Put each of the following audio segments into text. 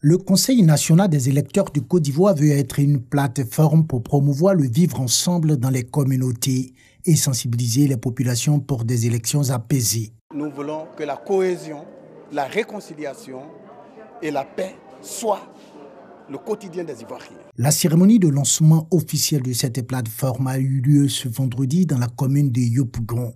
Le Conseil national des électeurs du Côte d'Ivoire veut être une plateforme pour promouvoir le vivre ensemble dans les communautés et sensibiliser les populations pour des élections apaisées. Nous voulons que la cohésion, la réconciliation et la paix soient le quotidien des Ivoiriens. La cérémonie de lancement officielle de cette plateforme a eu lieu ce vendredi dans la commune de Yopougon.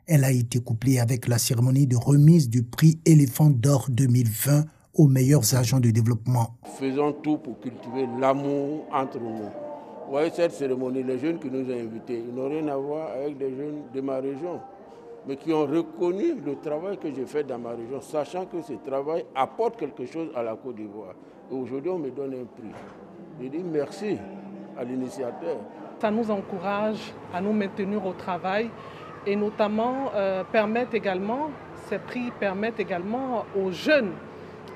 Elle a été couplée avec la cérémonie de remise du prix Éléphant d'Or 2020 aux meilleurs agents de développement. Faisons tout pour cultiver l'amour entre nous. Vous voyez cette cérémonie, les jeunes qui nous ont invités, ils n'ont rien à voir avec des jeunes de ma région, mais qui ont reconnu le travail que j'ai fait dans ma région, sachant que ce travail apporte quelque chose à la Côte d'Ivoire. Et aujourd'hui, on me donne un prix. Je dis merci à l'initiateur. Ça nous encourage à nous maintenir au travail et notamment ces prix permettent également aux jeunes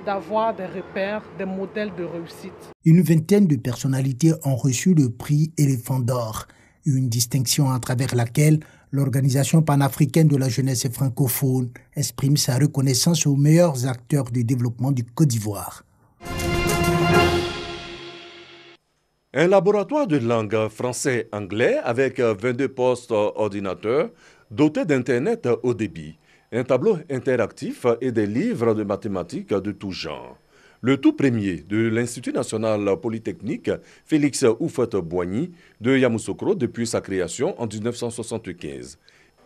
d'avoir des repères, des modèles de réussite. Une vingtaine de personnalités ont reçu le prix Éléphant d'Or, une distinction à travers laquelle l'Organisation panafricaine de la jeunesse francophone exprime sa reconnaissance aux meilleurs acteurs du développement du Côte d'Ivoire. Un laboratoire de langue français-anglais avec 22 postes ordinateurs dotés d'Internet haut débit, un tableau interactif et des livres de mathématiques de tout genre. Le tout premier de l'Institut national polytechnique Félix Houphouët-Boigny de Yamoussoukro depuis sa création en 1975.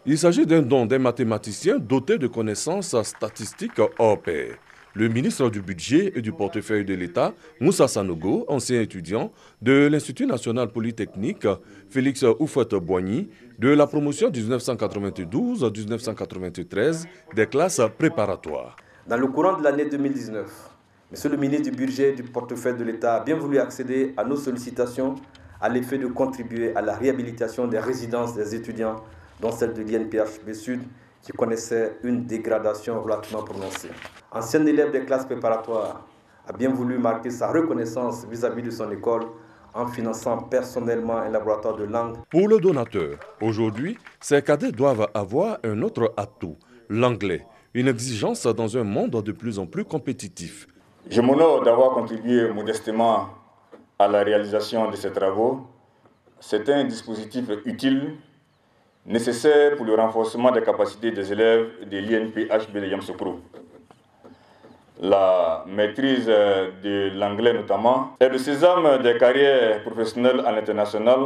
Il s'agit d'un don d'un mathématicien doté de connaissances statistiques hors pair. Le ministre du Budget et du Portefeuille de l'État, Moussa Sanogo, ancien étudiant de l'Institut national polytechnique Félix Houphouët-Boigny, de la promotion 1992-1993 des classes préparatoires. Dans le courant de l'année 2019, Monsieur le ministre du Budget et du Portefeuille de l'État a bien voulu accéder à nos sollicitations à l'effet de contribuer à la réhabilitation des résidences des étudiants, dont celle de l'INPHB Sud, qui connaissait une dégradation relativement prononcée. Ancien élève des classes préparatoires, a bien voulu marquer sa reconnaissance vis-à-vis de son école en finançant personnellement un laboratoire de langue. Pour le donateur, aujourd'hui, ces cadets doivent avoir un autre atout, l'anglais, une exigence dans un monde de plus en plus compétitif. Je m'honore d'avoir contribué modestement à la réalisation de ces travaux. C'est un dispositif utile, nécessaire pour le renforcement des capacités des élèves de l'INPHB de Yamoussoukro. La maîtrise de l'anglais notamment est le sésame des carrières professionnelles à l'international.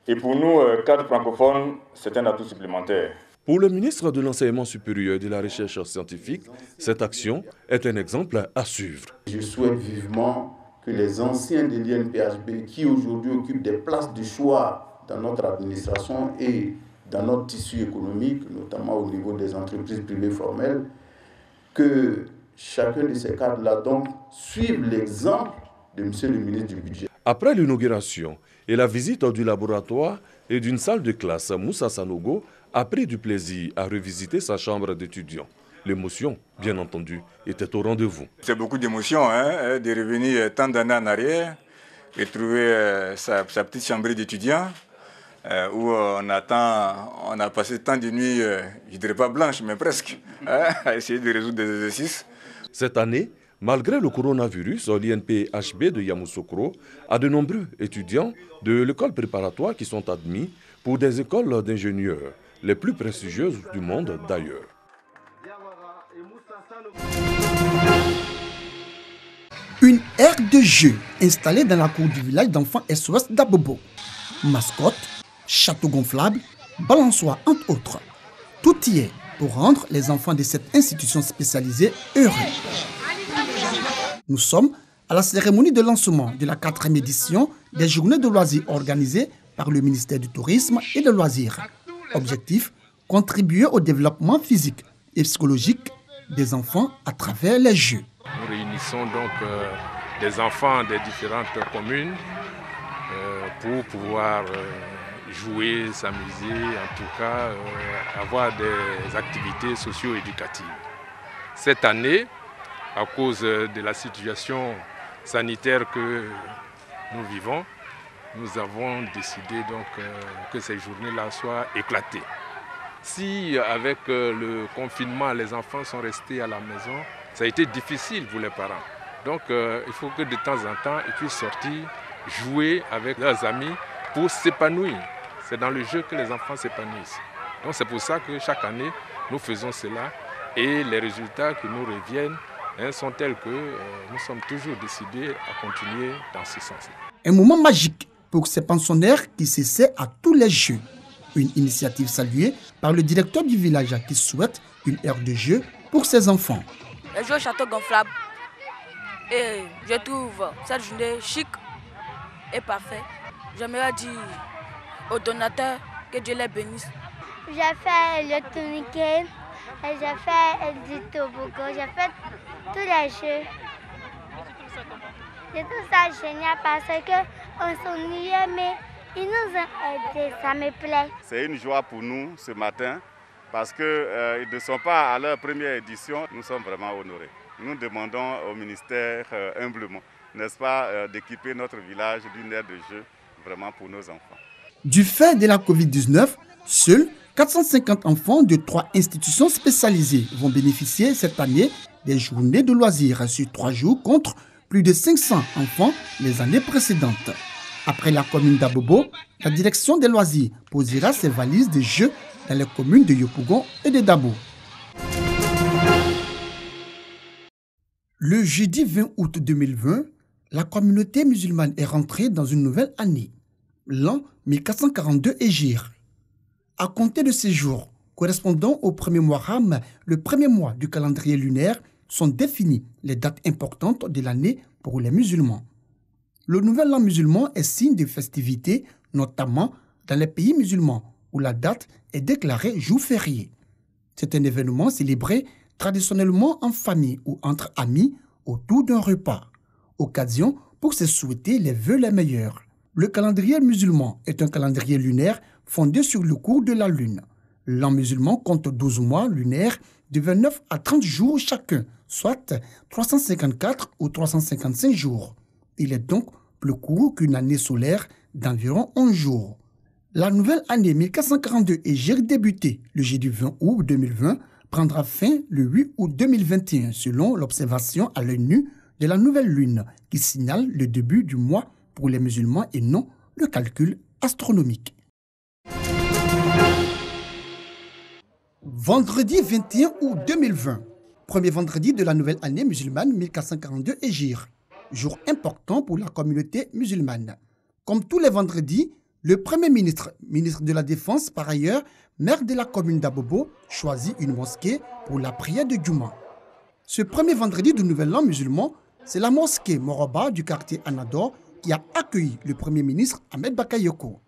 Et pour nous, cadres francophones, c'est un atout supplémentaire. Pour le ministre de l'Enseignement supérieur et de la Recherche scientifique, cette action est un exemple à suivre. Je souhaite vivement que les anciens de l'INPHB qui aujourd'hui occupent des places de choix dans notre administration et dans notre tissu économique, notamment au niveau des entreprises privées formelles, que chacun de ces cadres-là donc suive l'exemple de M. le ministre du Budget. Après l'inauguration et la visite du laboratoire et d'une salle de classe, Moussa Sanogo a pris du plaisir à revisiter sa chambre d'étudiant. L'émotion, bien entendu, était au rendez-vous. C'est beaucoup d'émotion de revenir tant d'années en arrière et trouver sa petite chambre d'étudiant où on a passé tant de nuits, je ne dirais pas blanches, mais presque, à essayer de résoudre des exercices. Cette année, malgré le coronavirus, l'INPHB de Yamoussoukro a de nombreux étudiants de l'école préparatoire qui sont admis pour des écoles d'ingénieurs, les plus prestigieuses du monde d'ailleurs. Une aire de jeu installée dans la cour du village d'enfants SOS d'Abobo. Mascotte, château gonflable, balançoire entre autres. Tout y est pour rendre les enfants de cette institution spécialisée heureux. Nous sommes à la cérémonie de lancement de la 4e édition des journées de loisirs organisées par le ministère du Tourisme et des Loisirs. Objectif, contribuer au développement physique et psychologique des enfants à travers les jeux. Nous réunissons donc des enfants des différentes communes pour pouvoir jouer, s'amuser, en tout cas avoir des activités socio-éducatives. Cette année, à cause de la situation sanitaire que nous vivons, nous avons décidé donc que ces journées-là soient éclatées. Si avec le confinement, les enfants sont restés à la maison, ça a été difficile pour les parents. Donc il faut que de temps en temps, ils puissent sortir, jouer avec leurs amis pour s'épanouir. C'est dans le jeu que les enfants s'épanouissent. Donc c'est pour ça que chaque année, nous faisons cela et les résultats qui nous reviennent sont tels que nous sommes toujours décidés à continuer dans ce sens. Un moment magique pour ces pensionnaires qui s'essaient à tous les jeux. Une initiative saluée par le directeur du village qui souhaite une aire de jeu pour ses enfants. Je joue au château gonflable et je trouve cette journée chic et parfaite. J'aimerais dire aux donateurs que Dieu les bénisse. J'ai fait le tourniquet, j'ai fait du toboggan, j'ai fait tous les jeux. Je trouve ça génial parce qu'on s'ennuyait, mais ils nous ont aidés, ça me plaît. C'est une joie pour nous ce matin parce qu'ils ne sont pas à leur première édition. Nous sommes vraiment honorés. Nous demandons au ministère humblement, n'est-ce pas, d'équiper notre village d'une aire de jeu vraiment pour nos enfants. Du fait de la Covid-19, seuls 450 enfants de 3 institutions spécialisées vont bénéficier cette année des journées de loisirs sur 3 jours contre plus de 500 enfants les années précédentes. Après la commune d'Abobo, la direction des loisirs posera ses valises de jeux dans les communes de Yopougon et de Dabo. Le jeudi 20 août 2020, la communauté musulmane est rentrée dans une nouvelle année, l'an 1442 Hégire. À compter de ces jours, correspondant au premier Muharram, le premier mois du calendrier lunaire, sont définies les dates importantes de l'année pour les musulmans. Le nouvel an musulman est signe de festivité, notamment dans les pays musulmans où la date est déclarée jour férié. C'est un événement célébré traditionnellement en famille ou entre amis autour d'un repas, occasion pour se souhaiter les vœux les meilleurs. Le calendrier musulman est un calendrier lunaire fondé sur le cours de la lune. L'an musulman compte 12 mois lunaires de 29 à 30 jours chacun, soit 354 ou 355 jours. Il est donc plus court qu'une année solaire d'environ 11 jours. La nouvelle année 1442 Hégire débutée le jeudi 20 août 2020 prendra fin le 8 août 2021 selon l'observation à l'œil nu de la nouvelle lune qui signale le début du mois pour les musulmans et non le calcul astronomique. Vendredi 21 août 2020, premier vendredi de la nouvelle année musulmane 1442 Hégire, jour important pour la communauté musulmane. Comme tous les vendredis, le Premier ministre, ministre de la Défense par ailleurs, maire de la commune d'Abobo, choisit une mosquée pour la prière de Djouma. Ce premier vendredi du nouvel an musulman, c'est la mosquée Moroba du quartier Anador qui a accueilli le Premier ministre Ahmed Bakayoko.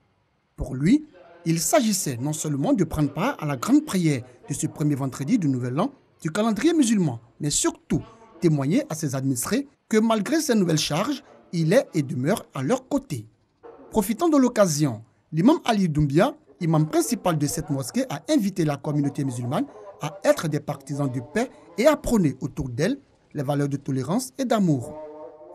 Pour lui, il s'agissait non seulement de prendre part à la grande prière de ce premier vendredi du Nouvel An du calendrier musulman, mais surtout témoigner à ses administrés que malgré ses nouvelles charges, il est et demeure à leur côté. Profitant de l'occasion, l'imam Ali Doumbia, imam principal de cette mosquée, a invité la communauté musulmane à être des partisans de paix et à prôner autour d'elle les valeurs de tolérance et d'amour.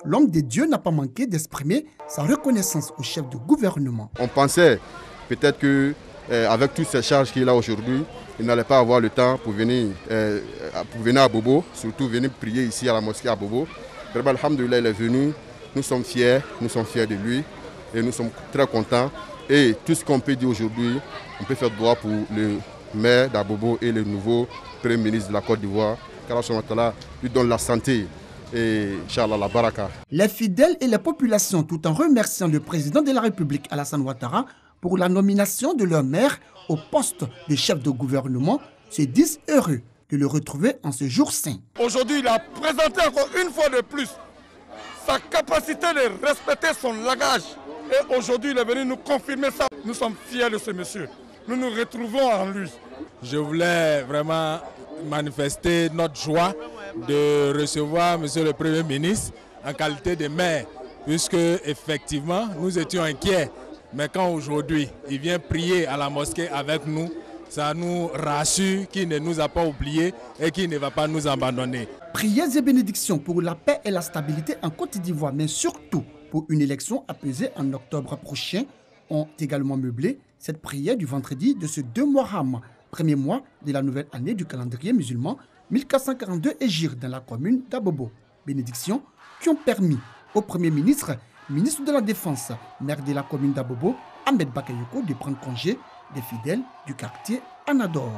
L'homme de Dieu n'a pas manqué d'exprimer sa reconnaissance au chef de gouvernement. On pensait peut-être qu'avec toutes ces charges qu'il a aujourd'hui, il n'allait pas avoir le temps pour venir à Bobo, surtout venir prier ici à la mosquée à Bobo. Vraiment, alhamdoulilah, il est venu, nous sommes fiers de lui et nous sommes très contents. Et tout ce qu'on peut dire aujourd'hui, on peut faire droit pour le maire d'Abobo et le nouveau Premier ministre de la Côte d'Ivoire. Qu'Allah lui donne la santé et Inch'Allah la baraka. Les fidèles et les populations, tout en remerciant le président de la République Alassane Ouattara pour la nomination de leur maire au poste de chef de gouvernement, se disent heureux de le retrouver en ce jour saint. Aujourd'hui, il a présenté encore une fois de plus sa capacité de respecter son langage. Et aujourd'hui, il est venu nous confirmer ça. Nous sommes fiers de ce monsieur. Nous nous retrouvons en lui. Je voulais vraiment manifester notre joie de recevoir monsieur le Premier ministre en qualité de maire, puisque effectivement, nous étions inquiets. Mais quand aujourd'hui, il vient prier à la mosquée avec nous, ça nous rassure qu'il ne nous a pas oubliés et qu'il ne va pas nous abandonner. Prières et bénédictions pour la paix et la stabilité en Côte d'Ivoire, mais surtout pour une élection apaisée en octobre prochain, ont également meublé cette prière du vendredi de ce 2 Muharram, premier mois de la nouvelle année du calendrier musulman 1442 Hégire dans la commune d'Abobo. bénédictions qui ont permis au Premier ministre, ministre de la Défense, maire de la commune d'Abobo, Ahmed Bakayoko, de prendre congé des fidèles du quartier Anador.